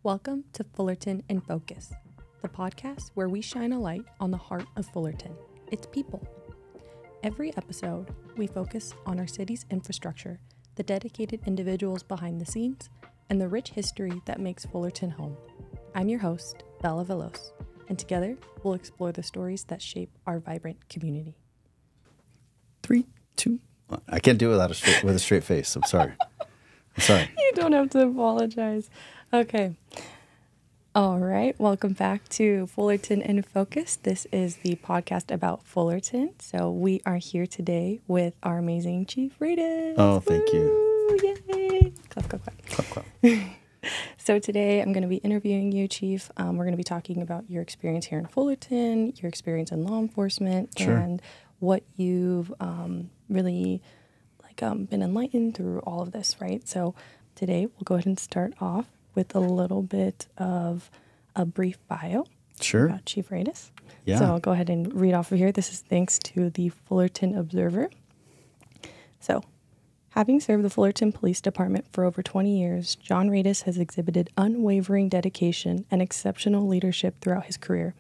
Welcome to Fullerton in Focus, the podcast where we shine a light on the heart of Fullerton, its people. Every episode, we focus on our city's infrastructure, the dedicated individuals behind the scenes, and the rich history that makes Fullerton home. I'm your host, Bella Velos, and together we'll explore the stories that shape our vibrant community. 3, 2, 1. I can't do it with a straight face. I'm sorry. You don't have to apologize. Okay. All right. Welcome back to Fullerton in Focus. This is the podcast about Fullerton. So we are here today with our amazing Chief Radus. Oh, thank you. Yay. Clap, clap, clap. Clap, clap. So today I'm going to be interviewing you, Chief. We're going to be talking about your experience here in Fullerton, your experience in law enforcement, Sure. and what you've really been enlightened through all of this, right? So today we'll go ahead and start off with a little bit of a brief bio Sure. about Chief Radus. Yeah. So I'll go ahead and read off of here. This is thanks to the Fullerton Observer. So, having served the Fullerton Police Department for over 20 years, John Radus has exhibited unwavering dedication and exceptional leadership throughout his career.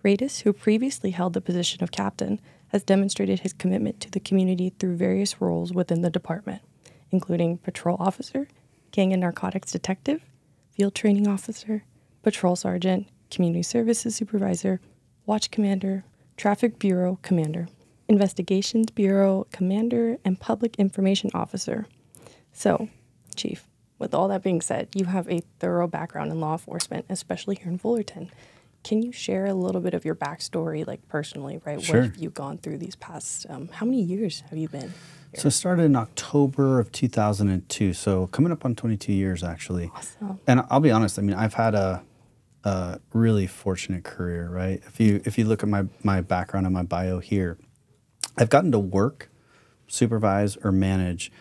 Radus, who previously held the position of captain, has demonstrated his commitment to the community through various roles within the department, including patrol officer, gang and narcotics detective, field training officer, patrol sergeant, community services supervisor, watch commander, traffic bureau commander, investigations bureau commander, and public information officer. So, Chief, with all that being said, you have a thorough background in law enforcement, especially here in Fullerton. Can you share a little bit of your backstory, like personally, right? Sure. What have you gone through these past, how many years have you been here? So I started in October of 2002, so coming up on 22 years, actually. Awesome. And I'll be honest, I mean, I've had a really fortunate career, right? If you look at my background and my bio here, I've gotten to work, supervise, or manage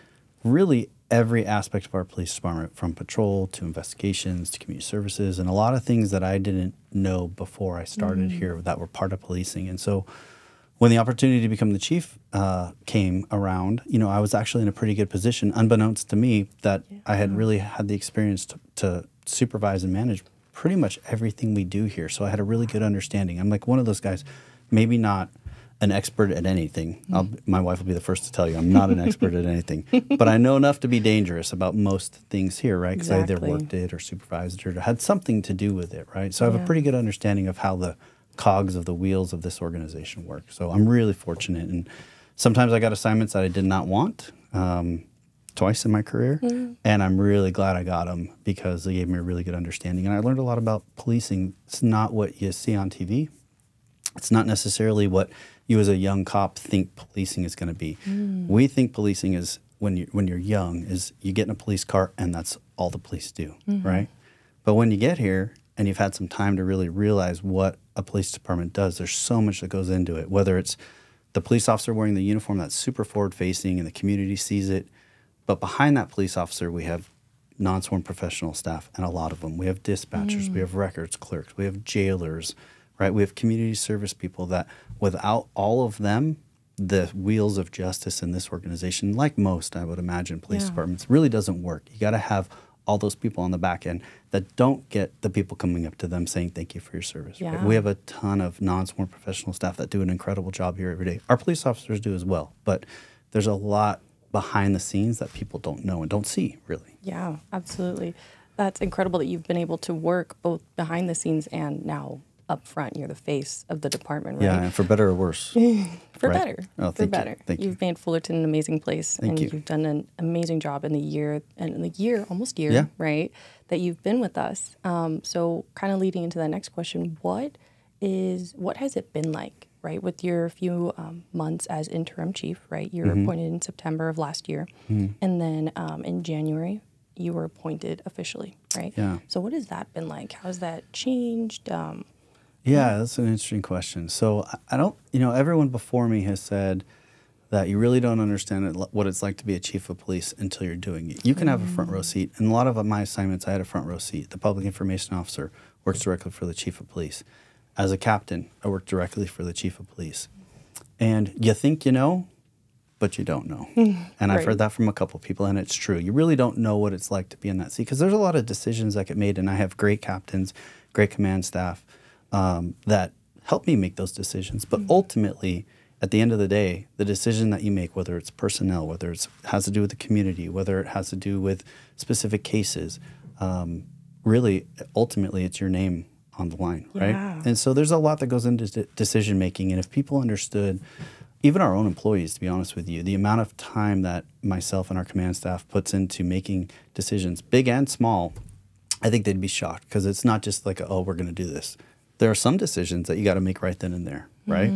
really every aspect of our police department, from patrol to investigations to community services, and a lot of things that I didn't know before I started here that were part of policing. And so when the opportunity to become the chief came around, I was actually in a pretty good position, unbeknownst to me, that I had really had the experience to supervise and manage pretty much everything we do here. So I had a really good understanding. I'm like one of those guys, maybe not an expert at anything. My wife will be the first to tell you I'm not an expert at anything, but I know enough to be dangerous about most things here, right? Because I either worked it or supervised it or had something to do with it, right? So I have a pretty good understanding of how the cogs of the wheels of this organization work. So I'm really fortunate. And sometimes I got assignments that I did not want, twice in my career. And I'm really glad I got them because they gave me a really good understanding. And I learned a lot about policing. It's not what you see on TV. It's not necessarily what you as a young cop think policing is going to be. We think policing is, when you're young, is you get in a police car and that's all the police do, right? But when you get here and you've had some time to really realize what a police department does, there's so much that goes into it, whether it's the police officer wearing the uniform that's super forward-facing and the community sees it, but behind that police officer we have non-sworn professional staff, and a lot of them. We have dispatchers, we have records clerks, we have jailers, right? We have community service people that without all of them, the wheels of justice in this organization, like most, I would imagine, police departments, really doesn't work. You got to have all those people on the back end that don't get the people coming up to them saying thank you for your service. Right? We have a ton of non-sworn professional staff that do an incredible job here every day. Our police officers do as well, but there's a lot behind the scenes that people don't know and don't see, really. Yeah, absolutely. That's incredible that you've been able to work both behind the scenes and now up front. You're the face of the department, right? Yeah, and for better or worse. For right? better. Oh, for better. You. Thank you. You've made Fullerton an amazing place, Thank and you. You've done an amazing job in the year, almost year, right, that you've been with us. So kind of leading into that next question, what has it been like, right, with your few months as interim chief, right? You were appointed in September of last year, and then in January, you were appointed officially, right? Yeah. So what has that been like? How has that changed? Yeah, that's an interesting question. So I don't, everyone before me has said that you really don't understand what it's like to be a chief of police until you're doing it. You can have a front row seat. And a lot of my assignments, I had a front row seat. The public information officer works directly for the chief of police. As a captain, I work directly for the chief of police. And you think you know, but you don't know. And I've heard that from a couple people, and it's true. You really don't know what it's like to be in that seat, because there's a lot of decisions that get made, and I have great captains, great command staff that help me make those decisions. But ultimately, at the end of the day, the decision that you make, whether it's personnel, whether it has to do with the community, whether it has to do with specific cases, really, ultimately, it's your name on the line, right? And so there's a lot that goes into decision making. And if people understood, even our own employees, to be honest with you, the amount of time that myself and our command staff puts into making decisions, big and small, I think they'd be shocked, because it's not just like, oh, we're going to do this. There are some decisions that you got to make right then and there, right?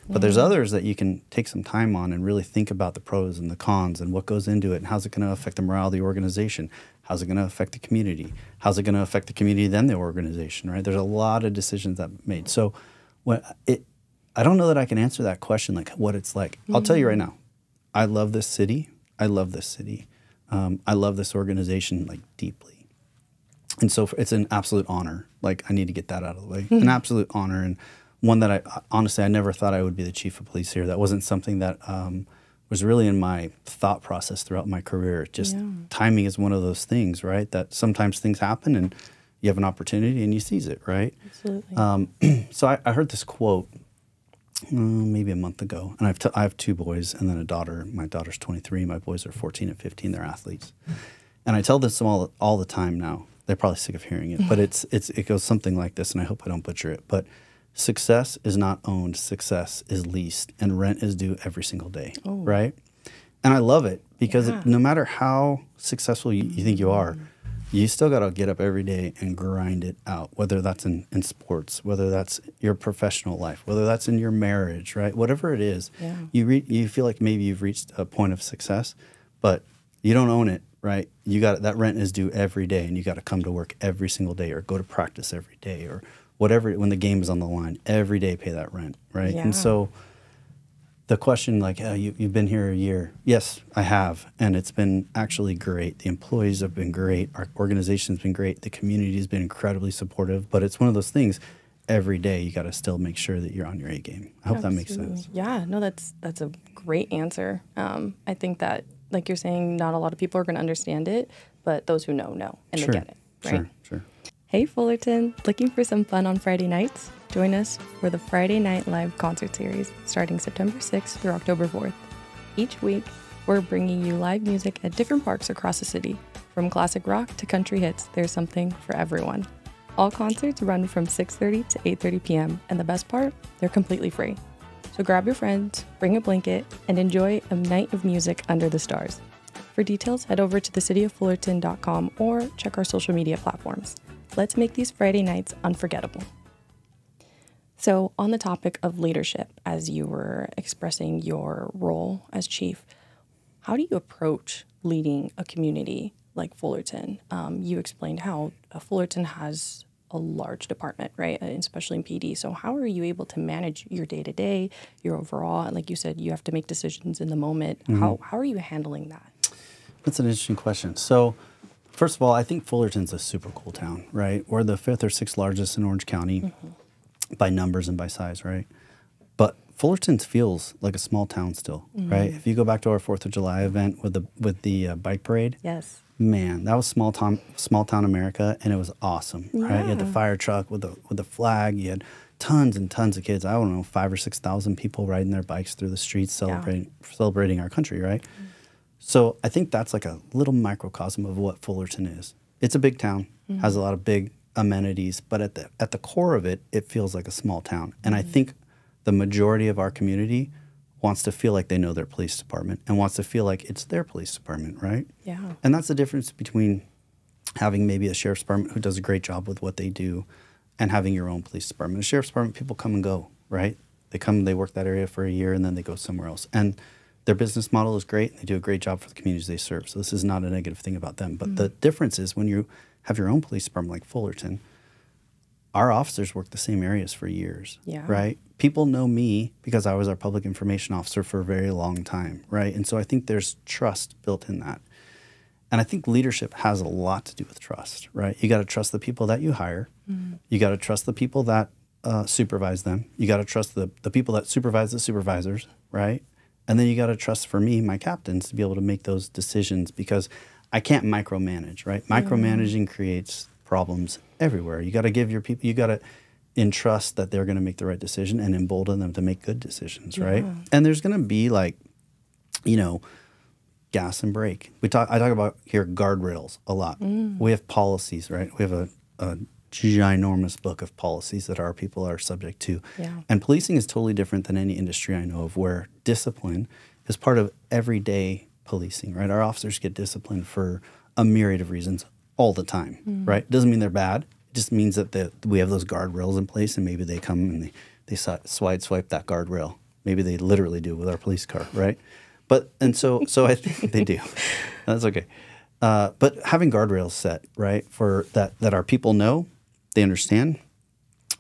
But there's others that you can take some time on and really think about the pros and the cons and what goes into it and how's it going to affect the morale of the organization? How's it going to affect the community? How's it going to affect the community, then the organization, right? There's a lot of decisions that are made. So I don't know that I can answer that question, like what it's like. I'll tell you right now, I love this city. I love this city. I love this organization, like, deeply. And so it's an absolute honor. Like, I need to get that out of the way. An absolute honor, and one that I never thought I would be the chief of police here. That wasn't something that was really in my thought process throughout my career. Just timing is one of those things, right? That sometimes things happen and you have an opportunity and you seize it, right? Absolutely. So I heard this quote maybe a month ago, and I have two boys and then a daughter. My daughter's 23. My boys are 14 and 15. They're athletes. And I tell this all the time now. They're probably sick of hearing it, but it goes something like this, and I hope I don't butcher it. But success is not owned, success is leased, and rent is due every single day, right? And I love it, because no matter how successful you think you are, you still got to get up every day and grind it out, whether that's in sports, whether that's your professional life, whether that's in your marriage, right? Whatever it is, you feel like maybe you've reached a point of success, but you don't own it. Right, that rent is due every day, and you got to come to work every single day, or go to practice every day, or whatever. When the game is on the line, every day pay that rent, right? And so, the question, like, you've been here a year. Yes, I have, and it's been actually great. The employees have been great. Our organization's been great. The community has been incredibly supportive. But it's one of those things. Every day, you got to still make sure that you're on your A game. I hope that makes sense. Yeah, no, that's a great answer. I think that, like you're saying, not a lot of people are going to understand it, but those who know, and they get it, right? Sure. Hey, Fullerton, looking for some fun on Friday nights? Join us for the Friday Night Live concert series, starting September 6th through October 4th. Each week, we're bringing you live music at different parks across the city. From classic rock to country hits, there's something for everyone. All concerts run from 6:30 to 8:30 p.m., and the best part, they're completely free. So grab your friends, bring a blanket, and enjoy a night of music under the stars. For details, head over to thecityoffullerton.com or check our social media platforms. Let's make these Friday nights unforgettable. So on the topic of leadership, as you were expressing your role as chief, how do you approach leading a community like Fullerton? You explained how Fullerton has a large department, right? Especially in PD. So how are you able to manage your day-to-day, your overall? And like you said, you have to make decisions in the moment. How are you handling that? That's an interesting question. So first of all, I think Fullerton's a super cool town, right? We're the 5th or 6th largest in Orange County by numbers and by size, right? But Fullerton feels like a small town still, right? If you go back to our 4th of July event with the bike parade, man, that was small town America, and it was awesome, right? You had the fire truck with the flag. You had tons and tons of kids. I don't know, 5,000 or 6,000 people riding their bikes through the streets, celebrating our country, right? So I think that's like a little microcosm of what Fullerton is. It's a big town, has a lot of big amenities, but at the core of it, it feels like a small town. And I think the majority of our community wants to feel like they know their police department and wants to feel like it's their police department, right? Yeah. And that's the difference between having maybe a sheriff's department who does a great job with what they do and having your own police department. A sheriff's department, people come and go, right? They come, they work that area for a year, and then they go somewhere else. And their business model is great, and they do a great job for the communities they serve. So this is not a negative thing about them. But the difference is when you have your own police department like Fullerton, our officers work the same areas for years, right? People know me because I was our public information officer for a very long time, right? And so I think there's trust built in that. And I think leadership has a lot to do with trust, right? You got to trust the people that you hire. You got to trust the people that supervise them. You got to trust the people that supervise the supervisors, right? And then you got to trust for me, my captains, to be able to make those decisions, because I can't micromanage, right? Micromanaging creates problems everywhere. You got to give your people, you got to entrust that they're going to make the right decision and embolden them to make good decisions, right? And there's going to be like, you know, gas and brake. I talk about here guardrails a lot. We have policies, right? We have a ginormous book of policies that our people are subject to. And policing is totally different than any industry I know of, where discipline is part of everyday policing, right? Our officers get disciplined for a myriad of reasons all the time, right? Doesn't mean they're bad. It just means that we have those guardrails in place, and maybe they come and they swipe that guardrail. Maybe they literally do with our police car, right? But, and so I think they do. That's okay. But having guardrails set, right, for that our people know, they understand,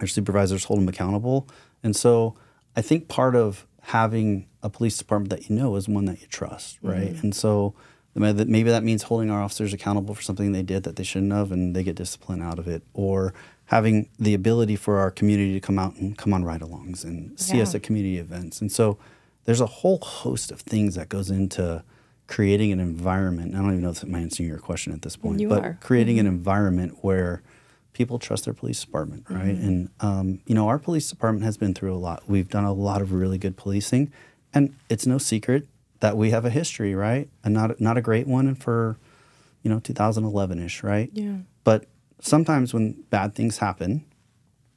our supervisors hold them accountable. And so I think part of having a police department that you know is one that you trust, right? And so maybe that means holding our officers accountable for something they did that they shouldn't have, and they get discipline out of it, or having the ability for our community to come out and come on ride-alongs and see us at community events. And so there's a whole host of things that goes into creating an environment. I don't even know if I'm answering your question at this point, but creating an environment where people trust their police department, right? And, you know, our police department has been through a lot. We've done a lot of really good policing, and it's no secret that we have a history, right? And not a great one for, you know, 2011-ish, right? But sometimes when bad things happen,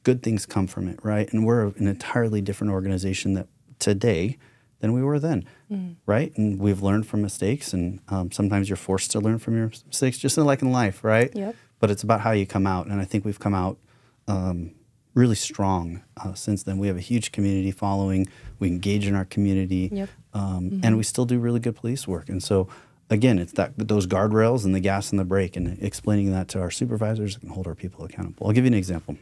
good things come from it, right? And we're an entirely different organization today than we were then, right? And we've learned from mistakes, and sometimes you're forced to learn from your mistakes, just like in life, right? But it's about how you come out, and I think we've come out really strong since then. We have a huge community following. We engage in our community, and we still do really good police work. And so, again, it's those guardrails and the gas and the brake, and explaining that to our supervisors and hold our people accountable. I'll give you an example.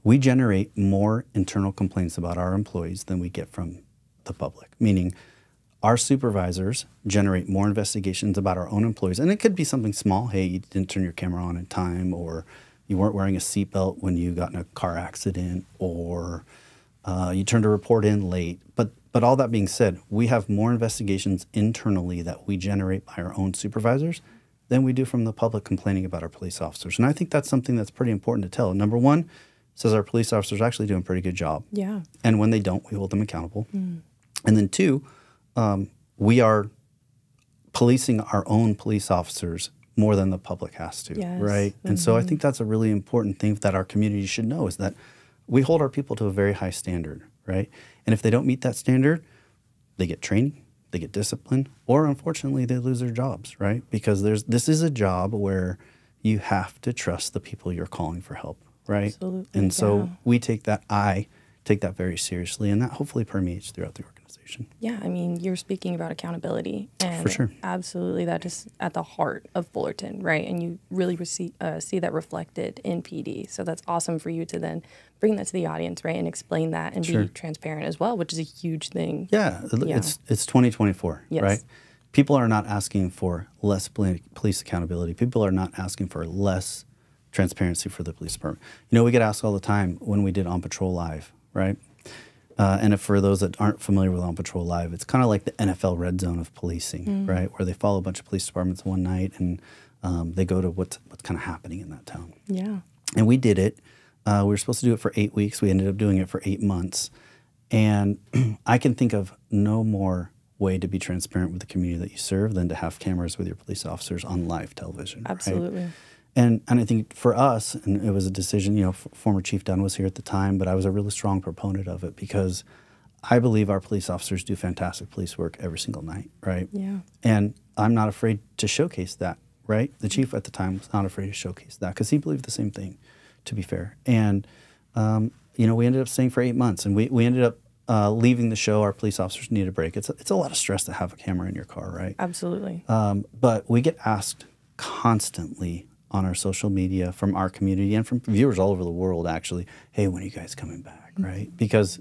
We generate more internal complaints about our employees than we get from the public, meaning our supervisors generate more investigations about our own employees. And it could be something small. Hey, you didn't turn your camera on in time, or you weren't wearing a seatbelt when you got in a car accident, or you turned a report in late. But all that being said, we have more investigations internally that we generate by our own supervisors than we do from the public complaining about our police officers. And I think that's something that's pretty important to tell. Number one, says our police officers are actually doing a pretty good job. And when they don't, we hold them accountable. And then two, we are policing our own police officers more than the public has to, right? And so I think that's a really important thing that our community should know, is that we hold our people to a very high standard, right? And if they don't meet that standard, they get training, they get discipline, or unfortunately they lose their jobs, right? Because this is a job where you have to trust the people you're calling for help, right? Absolutely, and so I take that very seriously, and that hopefully permeates throughout the organization. Yeah, I mean, you're speaking about accountability, and for sure, absolutely, that is at the heart of Fullerton, right? And you really see that reflected in PD. So that's awesome for you to then bring that to the audience, right, and explain that and be transparent as well, which is a huge thing. Yeah, it's 2024, right? People are not asking for less police accountability. People are not asking for less transparency for the police department. You know, we get asked all the time when we did On Patrol Live, right? And if for those that aren't familiar with On Patrol Live, it's kind of like the NFL red zone of policing, right? Where they follow a bunch of police departments one night, and they go to what's kind of happening in that town. And we did it. We were supposed to do it for 8 weeks. We ended up doing it for 8 months. And I can think of no more way to be transparent with the community that you serve than to have cameras with your police officers on live television. Absolutely. Right? And I think for us, and it was a decision, you know, former Chief Dunn was here at the time, but I was a really strong proponent of it because I believe our police officers do fantastic police work every single night, right? And I'm not afraid to showcase that, right? The chief at the time was not afraid to showcase that because he believed the same thing, to be fair. And, you know, we ended up staying for 8 months, and we ended up leaving the show. Our police officers needed a break. It's a lot of stress to have a camera in your car, right? Absolutely. But we get asked constantly on our social media from our community and from viewers all over the world, actually, hey, when are you guys coming back, right? Because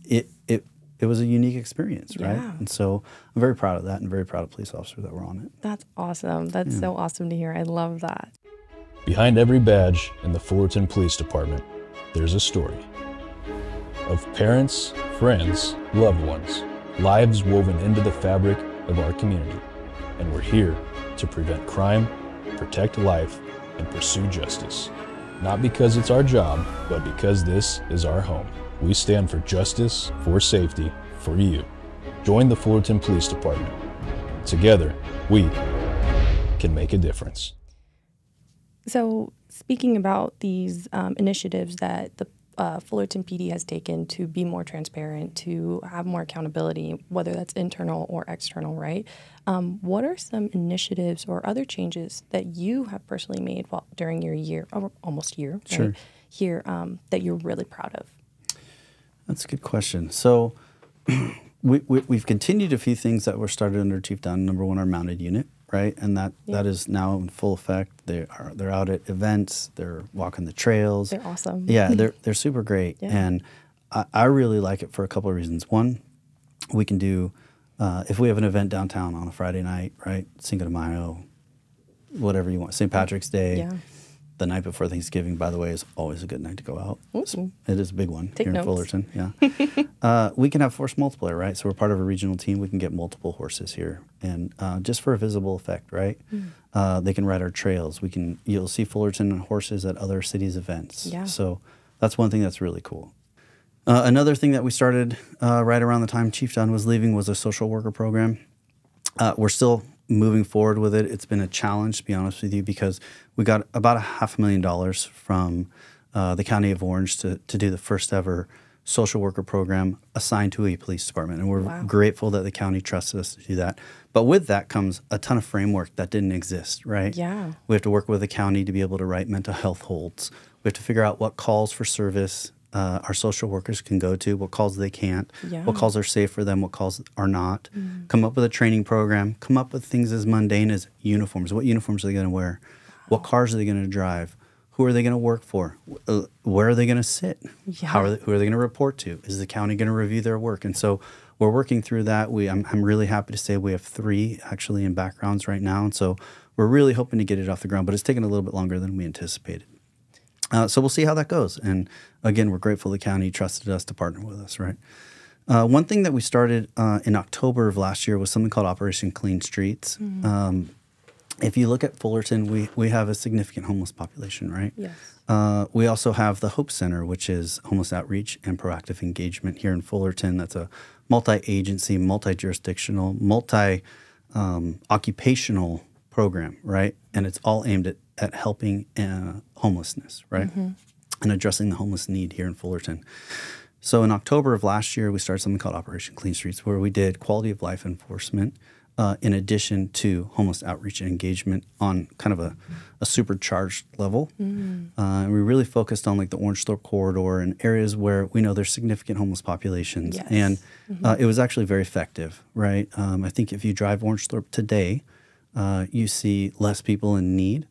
it was a unique experience, right? And so I'm very proud of that, and very proud of police officers that were on it. That's awesome. That's so awesome to hear. I love that. Behind every badge in the Fullerton Police Department, there's a story of parents, friends, loved ones lives woven into the fabric of our community. And we're here to prevent crime, protect life, and pursue justice. Not because it's our job, but because this is our home. We stand for justice, for safety, for you. Join the Fullerton Police Department. Together, we can make a difference. So speaking about these initiatives that the Fullerton PD has taken to be more transparent, to have more accountability, whether that's internal or external, right? What are some initiatives or other changes that you have personally made during your year, or almost year, Sure. right, here, that you're really proud of? That's a good question. So we've continued a few things that were started under Chief Dunn. Number one, our mounted unit, right? And that is now in full effect. They're out at events. They're walking the trails. They're awesome. Yeah, they're super great. Yeah. And I really like it for a couple of reasons. One, we can do, if we have an event downtown on a Friday night, right? Cinco de Mayo, whatever you want. St. Patrick's Day. Yeah. The night before Thanksgiving, by the way, is always a good night to go out. Ooh. It is a big one Take here notes. in Fullerton. Yeah, we can have force multiplier, right? So we're part of a regional team. We can get multiple horses here, and just for a visible effect, right? They can ride our trails. You'll see Fullerton horses at other cities' events. Yeah. So that's one thing that's really cool. Another thing that we started right around the time Chief John was leaving was a social worker program. We're still moving forward with it. It's been a challenge, to be honest with you, because we got about $500,000 from the County of Orange to do the first ever social worker program assigned to a police department. And we're grateful that the county trusted us to do that. But with that comes a ton of framework that didn't exist, right? Yeah. We have to work with the county to be able to write mental health holds. We have to figure out what calls for service our social workers can go to, what calls they can't, what calls are safe for them, what calls are not. Come up with a training program, come up with things as mundane as uniforms. What uniforms are they going to wear? What cars are they going to drive? Who are they going to work for? Where are they going to sit? Yeah. Who are they going to report to? Is the county going to review their work? And so we're working through that. I'm really happy to say we have 3 actually in backgrounds right now. And so we're really hoping to get it off the ground, but it's taken a little bit longer than we anticipated. So we'll see how that goes. And again, we're grateful the county trusted us to partner with us, right? One thing that we started in October of last year was something called Operation Clean Streets. If you look at Fullerton, we have a significant homeless population, right? Yes. We also have the Hope Center, which is homeless outreach and proactive engagement here in Fullerton. That's a multi-agency, multi-jurisdictional, multi-occupational program, right? And it's all aimed at helping homelessness, right? And addressing the homeless need here in Fullerton. So in October of last year, we started something called Operation Clean Streets, where we did quality of life enforcement in addition to homeless outreach and engagement on kind of a supercharged level. And we really focused on like the Orange Thorpe corridor and areas where we know there's significant homeless populations. Yes. And it was actually very effective, right? I think if you drive Orange Thorpe today, you see less people in need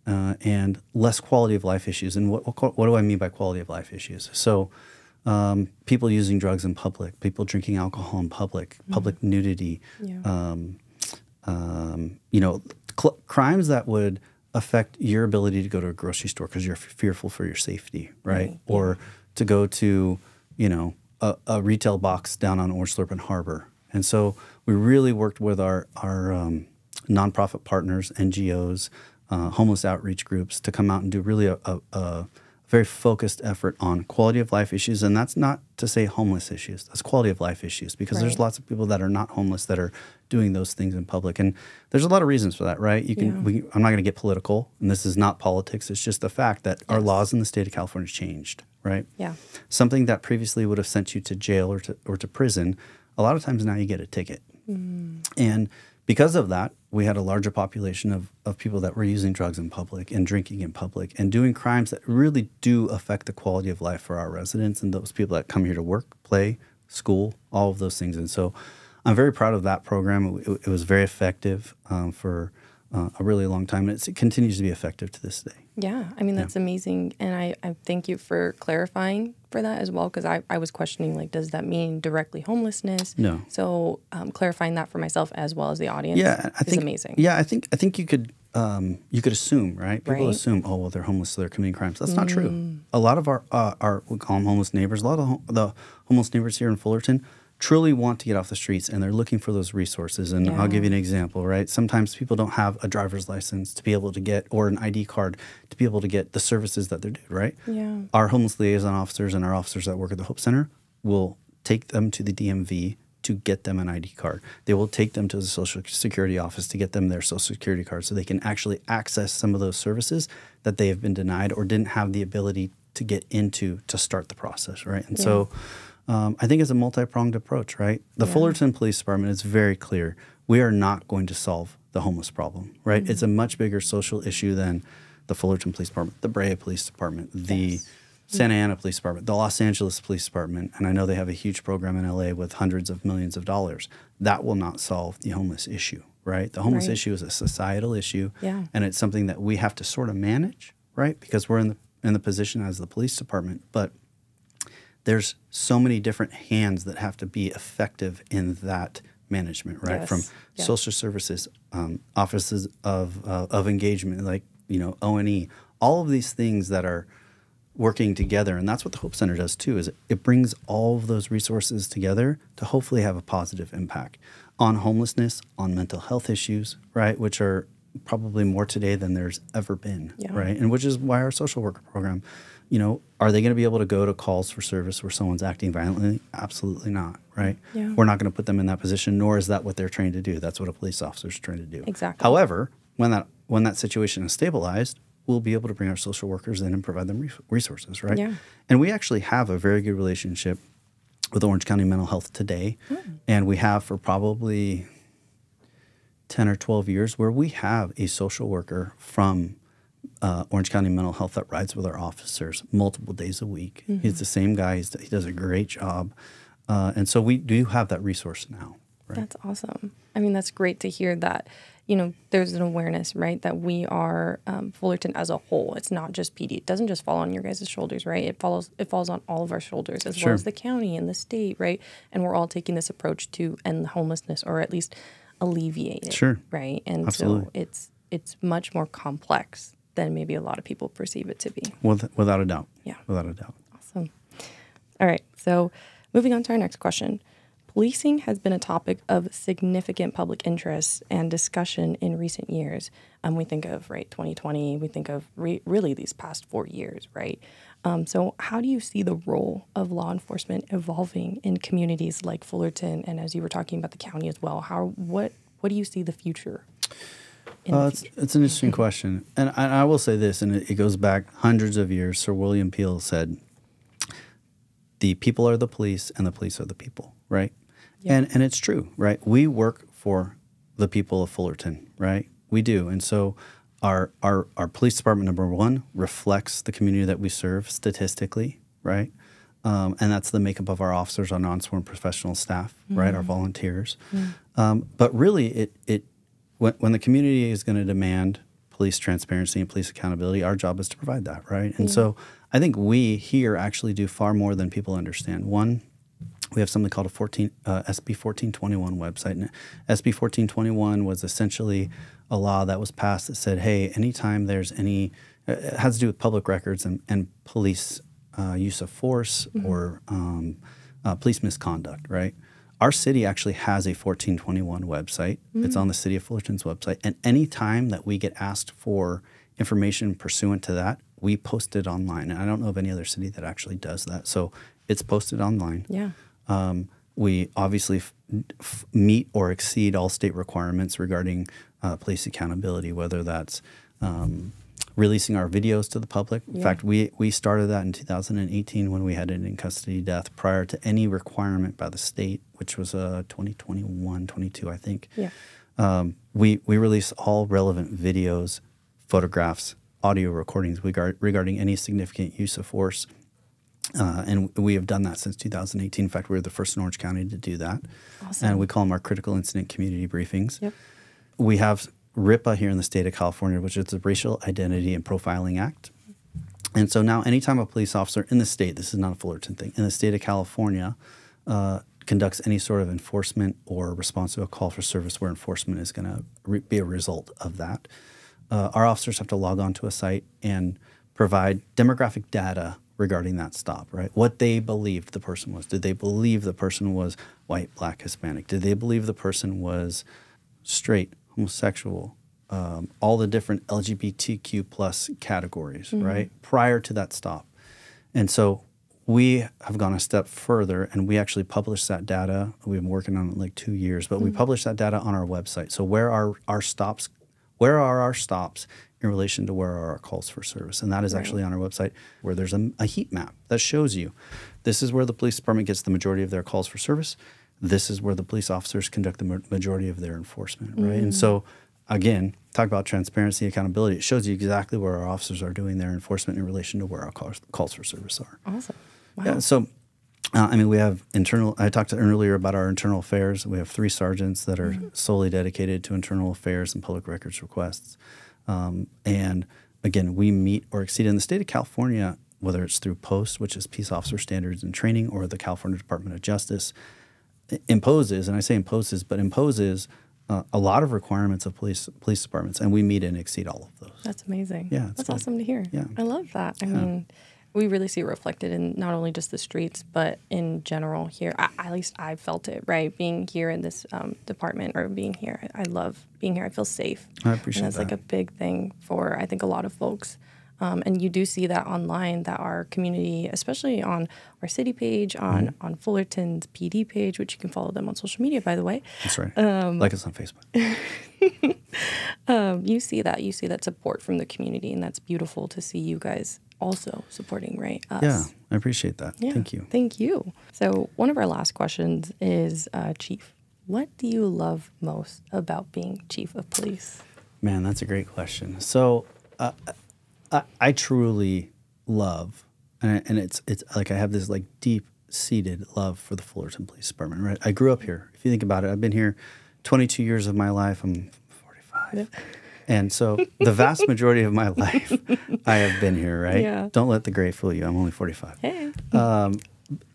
and less quality of life issues. And what do I mean by quality of life issues? So people using drugs in public, people drinking alcohol in public, public nudity, crimes that would affect your ability to go to a grocery store because you're fearful for your safety, right? Or to go to, a retail box down on Orange Thorpe and Harbor. And so we really worked with our nonprofit partners, NGOs, homeless outreach groups to come out and do really a very focused effort on quality of life issues. And that's not to say homeless issues. That's quality of life issues because there's lots of people that are not homeless that are doing those things in public. And there's a lot of reasons for that, right? I'm not going to get political, and this is not politics. It's just the fact that our laws in the state of California changed, right? Yeah. Something that previously would have sent you to jail or to prison, a lot of times now you get a ticket. And because of that, we had a larger population of people that were using drugs in public and drinking in public and doing crimes that really do affect the quality of life for our residents and those people that come here to work, play, school, all of those things. And so I'm very proud of that program. It was very effective for a really long time, and it continues to be effective to this day. Yeah, I mean, that's amazing. And I thank you for clarifying for that as well, because I was questioning, like, does that mean directly homelessness? No. So clarifying that for myself as well as the audience is amazing. Yeah, I think you could assume, right? People assume, oh, well, they're homeless, so they're committing crimes. That's not true. A lot of our we call them homeless neighbors, a lot of the homeless neighbors here in Fullerton truly want to get off the streets and they're looking for those resources. And I'll give you an example, right? Sometimes people don't have a driver's license to be able to get, or an ID card to be able to get the services that they're due, right? Yeah. Our homeless liaison officers and our officers that work at the Hope Center will take them to the DMV to get them an ID card. They will take them to the Social Security office to get them their Social Security card so they can actually access some of those services that they have been denied or didn't have the ability to get into to start the process, right? And so I think it's a multi-pronged approach, right? The Fullerton Police Department is very clear. We are not going to solve the homeless problem, right? It's a much bigger social issue than the Fullerton Police Department, the Brea Police Department, the Santa Ana Police Department, the Los Angeles Police Department, and I know they have a huge program in LA with hundreds of millions of dollars. That will not solve the homeless issue, right? The homeless issue is a societal issue, and it's something that we have to sort of manage, right? Because we're in the position as the police department, but there's so many different hands that have to be effective in that management, right? From social services, offices of engagement, like, you know, O&E, all of these things that are working together. And that's what the Hope Center does too, is it brings all of those resources together to hopefully have a positive impact on homelessness, on mental health issues, right? Which are probably more today than there's ever been, right? And which is why our social worker program, you know, are they going to be able to go to calls for service where someone's acting violently? Absolutely not, right? We're not going to put them in that position, nor is that what they're trained to do. That's what a police officer is trained to do. Exactly. However, when that situation is stabilized, we'll be able to bring our social workers in and provide them resources, right? And we actually have a very good relationship with Orange County Mental Health today, and we have for probably 10 or 12 years, where we have a social worker from Orange County Mental Health that rides with our officers multiple days a week. He's the same guy. He does a great job. And so we do have that resource now. Right? That's awesome. I mean, that's great to hear that, you know, there's an awareness, right, that we are Fullerton as a whole. It's not just PD. It doesn't just fall on your guys' shoulders, right? It falls on all of our shoulders, as well as the county and the state, right? And we're all taking this approach to end the homelessness, or at least alleviate it, right? And so it's much more complex than maybe a lot of people perceive it to be. Without a doubt. Yeah. Without a doubt. Awesome. All right. So moving on to our next question. Policing has been a topic of significant public interest and discussion in recent years. We think of, 2020, we think of really these past 4 years, right? So how do you see the role of law enforcement evolving in communities like Fullerton, and as you were talking about the county as well? What do you see the future? It's an interesting question. And I will say this, and it goes back hundreds of years. Sir William Peel said, the people are the police and the police are the people, right? And it's true, right? We work for the people of Fullerton, right? We do. And so our police department, number one, reflects the community that we serve statistically, right? And that's the makeup of our officers, our non-sworn professional staff, right? Our volunteers. But really, when the community is going to demand police transparency and police accountability, our job is to provide that, right? And so I think we here actually do far more than people understand. One, we have something called a SB 1421 website. And SB 1421 was essentially a law that was passed that said, hey, anytime there's it has to do with public records and police use of force or police misconduct, right? Our city actually has a 1421 website. It's on the City of Fullerton's website. And any time that we get asked for information pursuant to that, we post it online. And I don't know of any other city that actually does that. So it's posted online. Yeah. We obviously meet or exceed all state requirements regarding police accountability, whether that's releasing our videos to the public. In fact, we started that in 2018 when we had an in-custody death prior to any requirement by the state, which was 2021, 22, I think. Yeah. We release all relevant videos, photographs, audio recordings regarding any significant use of force. And we have done that since 2018. In fact, we were the first in Orange County to do that. Awesome. And we call them our critical incident community briefings. Yep. We have RIPA here in the state of California, which is the Racial Identity and Profiling Act. And so now anytime a police officer in the state, this is not a Fullerton thing, in the state of California conducts any sort of enforcement or response to a call for service where enforcement is going to be a result of that, our officers have to log on to a site and provide demographic data regarding that stop, right? What they believed the person was. Did they believe the person was white, black, Hispanic? Did they believe the person was straight, homosexual, all the different LGBTQ plus categories, right? Prior to that stop. And so we have gone a step further, and we actually published that data. We've been working on it like 2 years, but we published that data on our website. So where are our stops? Where are our stops in relation to where are our calls for service? And that is actually on our website, where there's a heat map that shows you this is where the police department gets the majority of their calls for service. This is where the police officers conduct the majority of their enforcement, right? And so, again, talk about transparency, accountability. It shows you exactly where our officers are doing their enforcement in relation to where our calls for service are. Awesome. Wow. Yeah, so, I mean, we have I talked earlier about our internal affairs. We have 3 sergeants that are solely dedicated to internal affairs and public records requests. And, again, we meet or exceed in the state of California, whether it's through POST, which is Peace Officer Standards and Training, or the California Department of Justice, imposes, and I say imposes, but imposes a lot of requirements of police departments, and we meet and exceed all of those. That's amazing. Yeah, that's awesome to hear. Yeah. I love that. I mean, we really see it reflected in not only just the streets, but in general here. At least I felt it, right? Being here in this department, or being here, I love being here. I feel safe. I appreciate and that's like a big thing for, I think, a lot of folks. And you do see that online, that our community, especially on our city page, on Fullerton's PD page, which you can follow them on social media, by the way. That's right. Like us on Facebook. You see that support from the community, and that's beautiful to see you guys also supporting, right? Us. Yeah, I appreciate that. Yeah, Thank you. Thank you. So one of our last questions is, Chief, what do you love most about being Chief of Police? Man, that's a great question. So I truly love, and it's like I have this like deep-seated love for the Fullerton Police Department, right? I grew up here. If you think about it, I've been here 22 years of my life. I'm 45. Yeah. And so the vast majority of my life, I have been here, right? Yeah. Don't let the gray fool you. I'm only 45. Hey.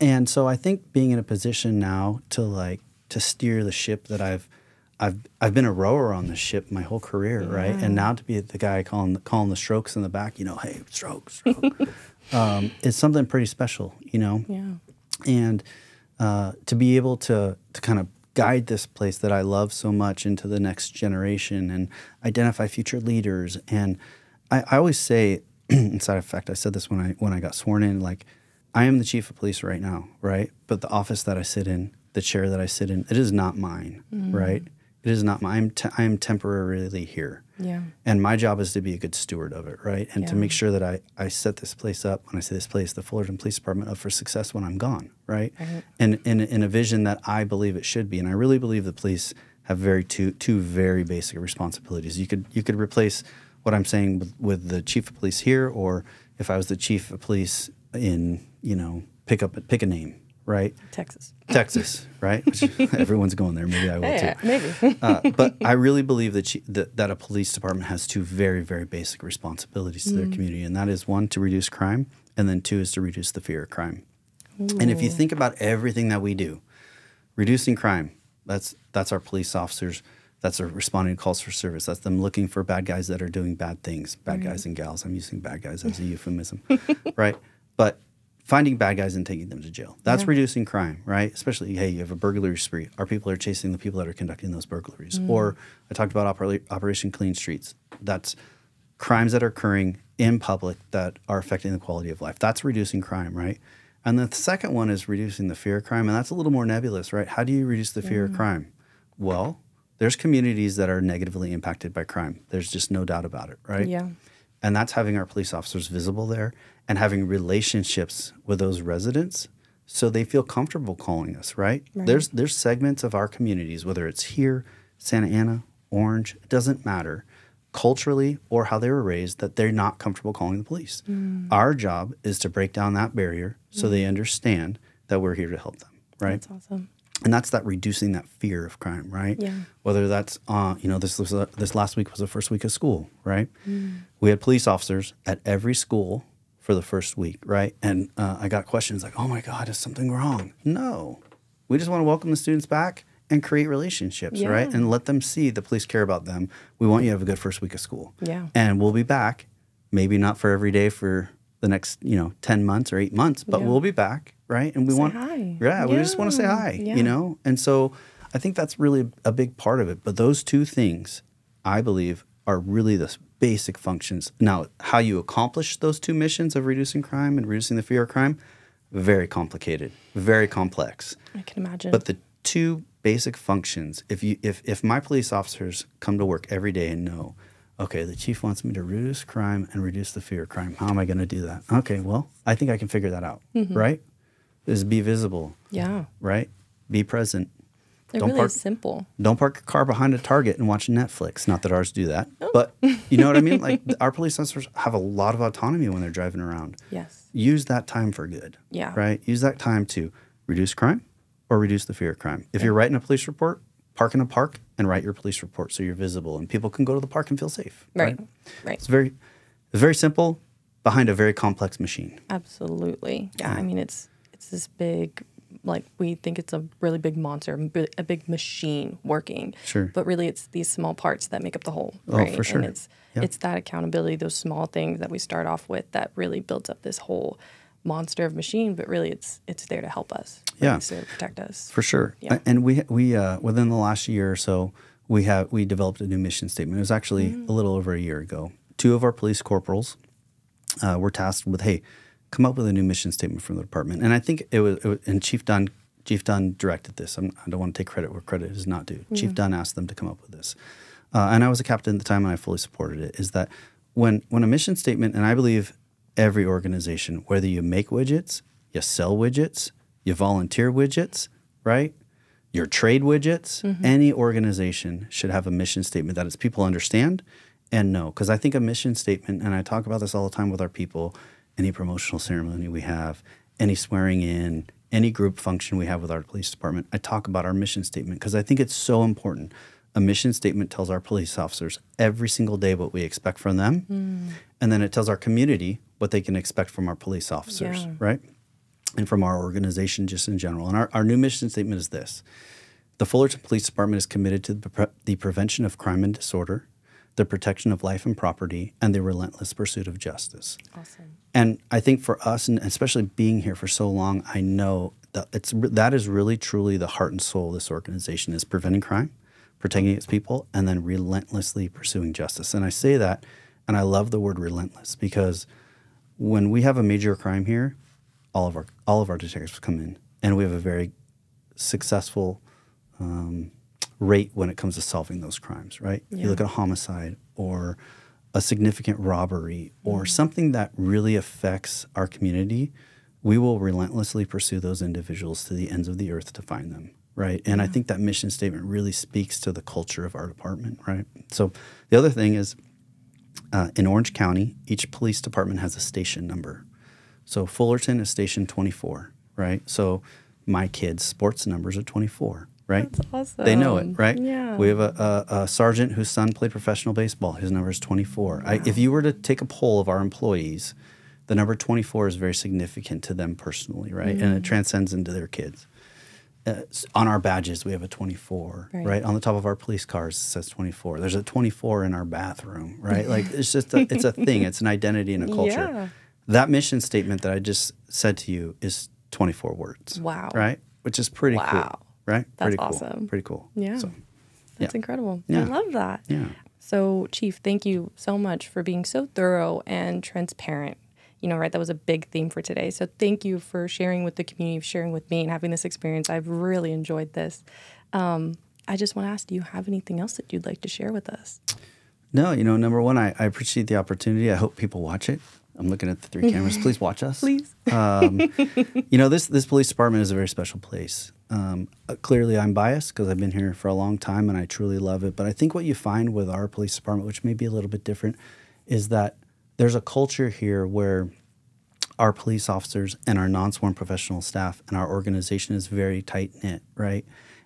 And so I think being in a position now to steer the ship that I've been a rower on the ship my whole career, right? And now to be the guy calling the strokes in the back, hey, stroke. It's something pretty special, Yeah. And to be able to kind of guide this place that I love so much into the next generation and identify future leaders. And I always say, inside of fact, I said this when I got sworn in, like, I am the chief of police right now, right? But the office that I sit in, the chair that I sit in, it is not mine, right? It is not mine. I am temporarily here. Yeah. And my job is to be a good steward of it, right? And to make sure that I set this place up, when I say this place, the Fullerton Police Department, up for success when I'm gone, right? And in a vision that I believe it should be. And I really believe the police have two very basic responsibilities. You could replace what I'm saying with the chief of police here, or if I was the chief of police in, pick a name. Right? Texas, right? Which everyone's going there. Maybe I will too. Maybe. But I really believe that a police department has 2 very, very basic responsibilities to their community. And that is, 1, to reduce crime, and then 2 is to reduce the fear of crime. Ooh. And if you think about everything that we do, reducing crime, that's our police officers. That's our responding to calls for service. That's them looking for bad guys that are doing bad things. Bad guys and gals. I'm using bad guys as a euphemism, right? But finding bad guys and taking them to jail. That's reducing crime, right? Especially, hey, you have a burglary spree. Our people are chasing the people that are conducting those burglaries. Or I talked about Operation Clean Streets. That's crimes that are occurring in public that are affecting the quality of life. That's reducing crime, right? And the second one is reducing the fear of crime. And that's a little more nebulous, right? How do you reduce the fear of crime? Well, there's communities that are negatively impacted by crime. There's just no doubt about it, right? Yeah. And that's having our police officers visible there and having relationships with those residents so they feel comfortable calling us, right? There's segments of our communities, whether it's here, Santa Ana, Orange, it doesn't matter, culturally or how they were raised, that they're not comfortable calling the police. Our job is to break down that barrier so they understand that we're here to help them, right? That's awesome. And that's that reducing that fear of crime, right? Yeah. Whether that's, this last week was the first week of school, right? We had police officers at every school for the first week, right? And I got questions like, oh my God, is something wrong? No. We just want to welcome the students back and create relationships, right? And let them see the police care about them. We want you to have a good first week of school. Yeah. And we'll be back, maybe not for every day for the next, 10 months or 8 months, but we'll be back, right? And we want, hi. we just want to say hi, And so I think that's really a big part of it. But those two things, I believe, are really the basic functions. Now, how you accomplish those two missions of reducing crime and reducing the fear of crime, very complicated, very complex. I can imagine. But the two basic functions, if my police officers come to work every day and know, okay, the chief wants me to reduce crime and reduce the fear of crime. How am I going to do that? Okay, well, I think I can figure that out, right? Is be visible. Yeah. Right? Be present. It really is simple. Don't park your car behind a Target and watch Netflix. Not that ours do that. But you know what I mean? Like our police officers have a lot of autonomy when they're driving around. Yes. Use that time for good. Yeah. Right? Use that time to reduce crime or reduce the fear of crime. If you're writing a police report, park in a park and write your police report so you're visible and people can go to the park and feel safe. Right. It's very simple behind a very complex machine. Absolutely. Yeah. I mean, it's this big, like we think it's a really big monster, a big machine working. Sure. But really it's these small parts that make up the whole. Oh, right? for sure. And it's that accountability, those small things that we start off with that really builds up this whole monster of machine, but really it's there to help us. Right? It's there to protect us. For sure. Yeah. And we within the last year or so, we developed a new mission statement. It was actually a little over a year ago. 2 of our police corporals were tasked with, hey, come up with a new mission statement from the department. And I think it was and Chief Dunn directed this. I don't want to take credit where credit is not due. Chief Dunn asked them to come up with this. And I was a captain at the time and I fully supported it, is that when a mission statement, and I believe every organization, whether you make widgets, you sell widgets, you volunteer widgets, right? Your trade widgets, any organization should have a mission statement that its people understand and know. Because I think a mission statement, and I talk about this all the time with our people, any promotional ceremony we have, any swearing in, any group function we have with our police department, I talk about our mission statement because I think it's so important. A mission statement tells our police officers every single day what we expect from them. And then it tells our community what they can expect from our police officers, right? And from our organization just in general. And our new mission statement is this. The Fullerton Police Department is committed to the prevention of crime and disorder, the protection of life and property, and the relentless pursuit of justice. Awesome. And I think for us, and especially being here for so long, I know that that is really, truly the heart and soul of this organization is preventing crime, protecting its people, and then relentlessly pursuing justice. And I say that, and I love the word relentless, because when we have a major crime here, all of our detectives come in, and we have a very successful rate when it comes to solving those crimes, right? You look at a homicide or a significant robbery or something that really affects our community, we will relentlessly pursue those individuals to the ends of the earth to find them, right? And I think that mission statement really speaks to the culture of our department, right? So the other thing is in Orange County, each police department has a station number. So Fullerton is station 24, right? So my kids' sports numbers are 24. Right? That's awesome. They know it, right? Yeah. We have a sergeant whose son played professional baseball. His number is 24. Wow. If you were to take a poll of our employees, the number 24 is very significant to them personally, right? And it transcends into their kids. On our badges, we have a 24, right? On the top of our police cars, it says 24. There's a 24 in our bathroom, right? Like it's just it's a thing. It's an identity and a culture. Yeah. That mission statement that I just said to you is 24 words. Wow. Right? Which is pretty cool. Right? That's Pretty cool. awesome. Pretty cool. Yeah. So, That's incredible. Yeah. I love that. Yeah. So, Chief, thank you so much for being so thorough and transparent. You know, right? That was a big theme for today. So thank you for sharing with the community, sharing with me, and having this experience. I've really enjoyed this. I just want to ask, do you have anything else that you'd like to share with us? No, number one, I appreciate the opportunity. I hope people watch it. I'm looking at the 3 cameras. Please watch us. Please. This police department is a very special place. Clearly, I'm biased because I've been here for a long time and I truly love it. But I think what you find with our police department, which may be a little bit different, is that there's a culture here where our police officers and our non-sworn professional staff and our organization is very tight-knit, right?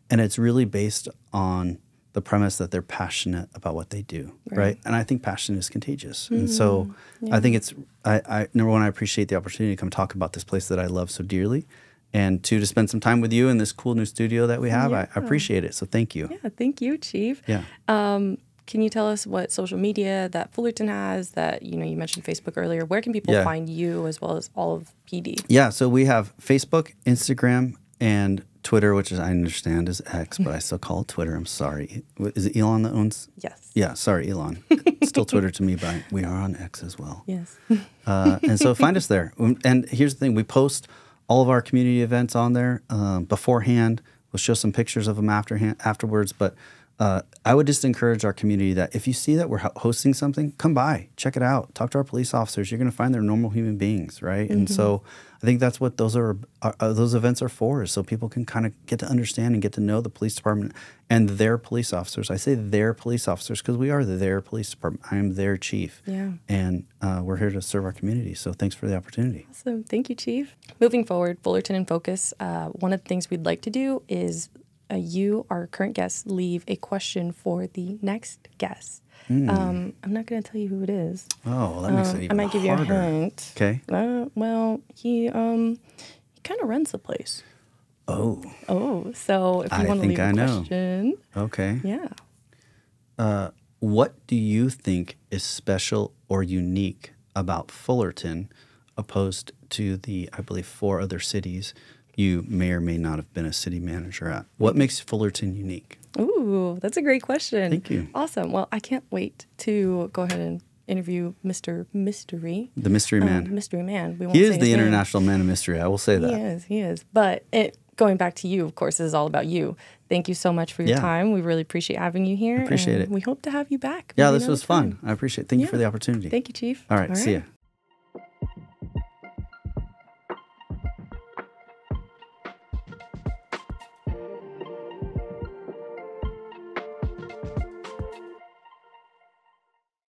And it's really based on the premise that they're passionate about what they do, right? And I think passion is contagious. And so I think it's, number one, I appreciate the opportunity to come talk about this place that I love so dearly. And to spend some time with you in this cool new studio that we have, I appreciate it. So thank you. Yeah, thank you, Chief. Yeah. can you tell us what social media that Fullerton has that, you mentioned Facebook earlier. Where can people find you as well as all of PD? Yeah, so we have Facebook, Instagram, and Twitter, which I understand is X, but I still call it Twitter. I'm sorry. Is it Elon that owns? Yes. Yeah, sorry, Elon. It's still Twitter to me, but we are on X as well. Yes. And so find us there. And here's the thing. We post all of our community events on there beforehand. We'll show some pictures of them afterwards. But I would just encourage our community that if you see that we're hosting something, come by, check it out, talk to our police officers. You're going to find they're normal human beings, right? And so I think that's what those events are for, is so people can kind of get to understand and get to know the police department and their police officers. I say their police officers because we are their police department. I am their chief. Yeah. And we're here to serve our community. So thanks for the opportunity. Awesome. Thank you, Chief. Moving forward, Fullerton in Focus, one of the things we'd like to do is you, our current guest, leave a question for the next guest. I'm not going to tell you who it is. Oh, that makes it even harder. I might give you a hint. Okay. Well, he kind of runs the place. Oh. Oh, so if you want to leave a question. Okay. Yeah. What do you think is special or unique about Fullerton opposed to the, I believe, 4 other cities you may or may not have been a city manager at? What makes Fullerton unique? Ooh, that's a great question. Thank you. Awesome. Well, I can't wait to go ahead and interview Mr. Mystery. The Mystery Man. Mystery Man. We won't He say is his the name. international man of mystery. I will say that. He is. But going back to you, of course, is all about you. Thank you so much for your time. We really appreciate having you here. Appreciate it. We hope to have you back. Yeah, this was fun. I appreciate it. Thank you for the opportunity. Thank you, Chief. All right. See ya.